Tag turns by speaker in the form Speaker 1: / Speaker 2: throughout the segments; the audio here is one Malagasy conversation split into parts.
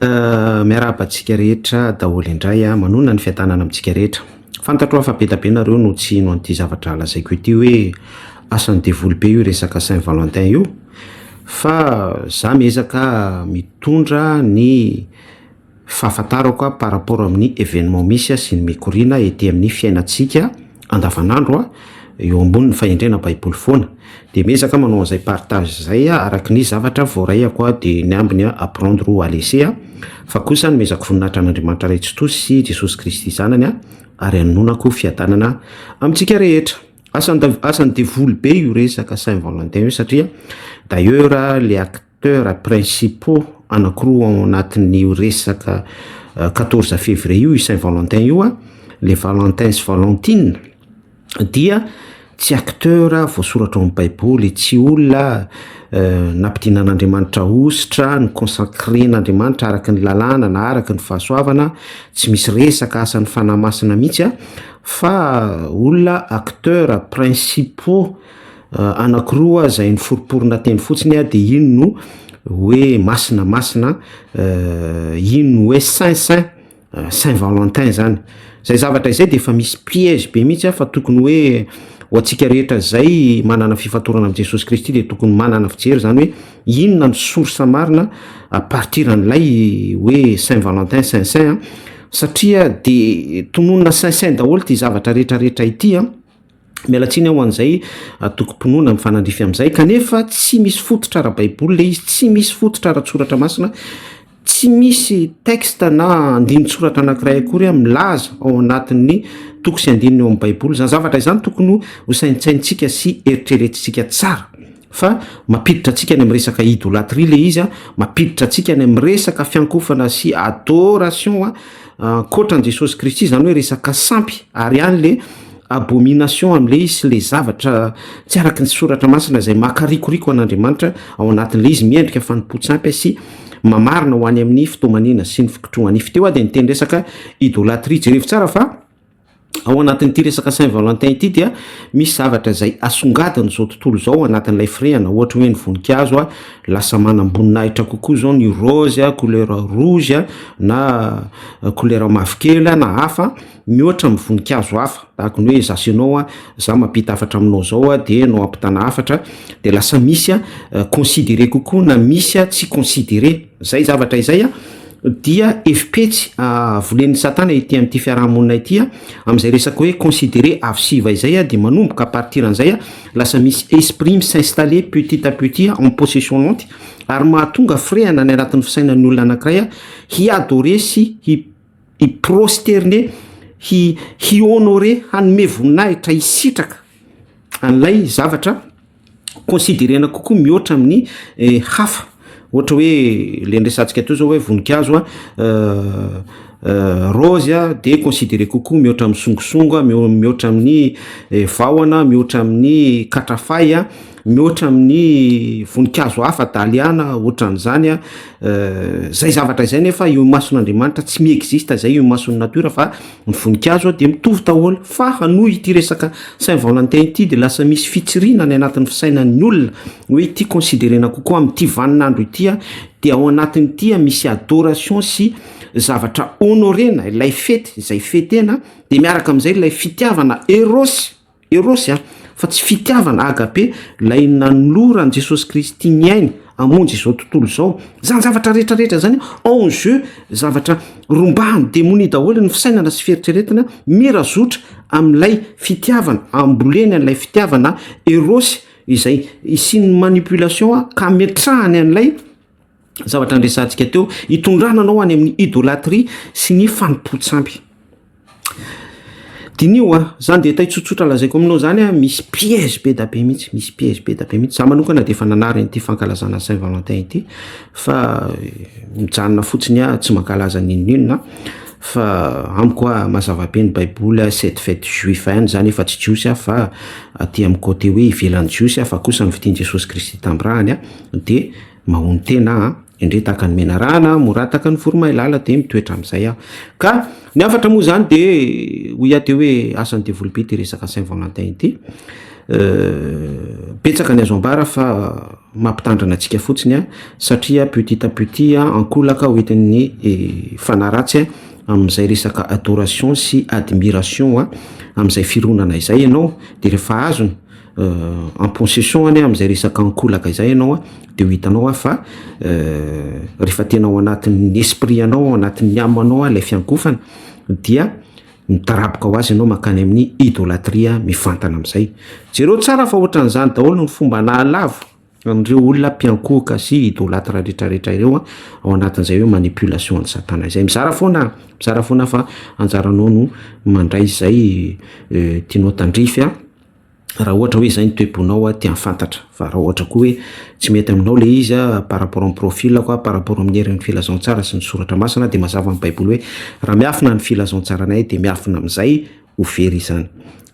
Speaker 1: Miarabantsika rehetra daholo indray manona ny fiatanana amintsika rehetra. Fantatro fa be da be nareo no tsy hino an'ity zavatra lazaiko ity hoe asan'ny devoly be io resaka Saint-Valentin io. Fa za miezaka mitondra ny fahafantarako par rapport amin'ny événement misy sy ny mikoriana ety amin'ny fiainantsika andavanandro eo ambony ny fahendrena baiboly foana. De miezaka manao an'izay partage zay araky ny zavatra voarayako de ny ambiny apprendre ou à laisser fa kosa ny miezaka voninahitra an'Andriamanitra Ray Tsitosi sy Jesosy Kristy zanany ary anonako fiadanana amintsika rehetra. Asan'ny devoly be io resaka Saint-Valentin io satria d'ailleurs les acteurs principaux anankiroa ao anatin'ny resaka 14 février io Saint-Valentin io les Valentins sy Valentine dia tsy acteur voasoratra amin'ny baiboly, tsy olona nampidinan'Andriamanitra ositra, ny consacren'Andriamanitra araky ny lalàna na araky ny fahasoavana, tsy misy resaka asan'ny fanamasina mihitsy fa olona acteur principaux anankiroa zay ny foroporona teny fotsiny de ino no hoe masina ino hoe Saint-Valentin zany. Zay zavatra izay de efa misy piège be mihitsy fa tokony hoe ho antsika rehetra zay manana fifatorana amin'ny Jesosy Kristy de tokony manana fijery zany hoe inona ny source marina à partir an'ilay hoe Saint-Valentin Saint satria de tononona Saint daholo ty zavatra rehetrarehetra ity mialatsiny ao an'izay tokom-pinoana mifanandrify amin'izay kanefa tsy misy fototra ara-baiboly le izy, tsy misy fototra ara-tsoratra masina, tsy misy texte na andinin-tsoratra anankiray akory milaza ao anatin'ny toko sy andininy eo amin'ny baiboly. Zany zavatra izany tokony ho saintsaintsika sy eritreretintsika tsara fa mampiditra antsika any amin'ny resaka idolâtrie le izy mampiditra antsika any amin'ny resaka fiankofana sy adoration ankoatran'i Jesosy Kristy zany hoe resaka sampy ary any le abomination am'le izy sy le zavatra tsy araky ny soratra masina zay makarikoriko an'Andriamanitra ao anatin'le izy miendrika fanompo-tsampy sy mamarina ho any amin'ny fitomanina sy ny fikotroana nify teo de niteny resaka idolâtrie. Jerevy tsara fa ao anatin'ity resaka Saint-Valentin ity dia misy zavatra zay asongadiny zao tontolo zao anatin'ilay firena ohatra hoe ny voninkazo lasa manamboninahitra kokoa zao ny rose couleur rouge na couleur mavokely na hafa mihoatra amin'ny voninkazo hafa tahaka ny hoe zasinao za mampita hafatra aminao zao de no ampitana hafatra de lasa misy considéré kokoa na misy tsy considéré. Zay zavatra izay dia efipetsy volen'ny satana ety amin'ity fiarahamonina ity amin'izay resaka hoe considéré avy-siva izay de manomboka à partir an'izay lasa misy esprit s'installer petit à petit en possession nanty ary mahatonga frehana ny anatin'ny fisainan'ny olona anankiray hiadorer sy hiprosterner hihonorer hanome voninahitra hisitraka an'ilay zavatra considérena kokoa mihoatra amin'ny hafa. Ohatra hoe le ndresantsika teo zao hoe voninkazo rose de considéré kokoa mihoatra amin'ny songosongo mihoatra amin'ny vahona mihoatra amin'ny katrafay mihoatra amin'ny voninkazo hafa daliana ohatran'izany zay zavatra izay nefa io mason'Andriamanitra tsy miexista zay io mason'ny natiora fa ny voninkazo de mitovy daholo fa hanohy ity resaka Saint-Valentin ity de lasa misy fitsirina ny anatin'ny fisainan'ny olona hoe ity considérena kokoa amin'ity vaninandro ity de ao anatin'ity misy adoration sy zavatra honorena ilay fety izay fetena de miaraka amin'izay ilay fitiavana erosy fa tsy fitiavana agape lay nanoloran'i Jesosy Kristy niainy amonjy izao tontolo zao. Zany zavatra rehetrarehetra zany en jeu zavatra rombahany démonie daholo ny fisainana sy fieritreretana mirazotra amin'ilay fitiavana amboleny an'ilay fitiavana erosy izay isiny manipulation ka metrahany an'ilay zavatra andresantsika teo hitondrananao any amin'ny idolâtrie sy ny fanompo-tsampy. Dinio zany de taitsotsotra lazaiko aminao zany misy piège be da be mihitsy za manokana de efa nanariny ity fankalazana Saint-Valentin ity fa mijanona fotsiny tsy mankalaza ninona fa amiko mazava be ny baiboly cette fête juif zany efa tsy jiosy fa aty amin'ny côté hoe ivelan'ny jiosy fa kosa ny vidian'i Jesosy Kristy tambrahany de mahony tena indre tahaka ny menarana morataka ny voromailala de mitoetra amin'izay ka ny afatra moa zany de hoy aty hoe asan'ny devoly be ty resaka Saint-Valentin ity petsaka ny azo ambara fa mampitandrana antsika fotsiny a satria petit à petit ankolaka hoentin'ny fanaratsy amin'izay resaka adoration sy admiration amin'izay fironana izay ianao de rehefa azony en possession any amin'izay resaka ankolaka izay ianao de ho hitanao fa rehefa tena ao anatin'ny esprit anao, anatin'ny amanao ilay fiankofana dia mitaraboka ho azy ianao makany amin'ny idolatria mifantana amin'izay. Jereo tsara fa ohatran'izany daholo ny fomba nahalavo an'ireo olona mpiankohoka sy idolatra rehetrarehetra ireo ao anatin'izay hoe manipulation ny satana izay. Mizara foana fa anjaranao no mandray izay tianao tandrify raha ohatra hoe izay ny toebonao tia fantatra, fa raha ohatra koa hoe tsy mety aminao le izy par rapport amin'ny profil par rapport amin'ny herin'ny filazantsara sy ny soratra masina de mazava amin'ny baiboly hoe raha miafina ny filazantsaranay de miafina amin'izay ho very izany.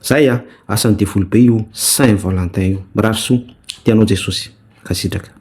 Speaker 1: Zay asan'ny devoly be io Saint Valentin io. Mirary soa, tianao Jesosy, kasitraka.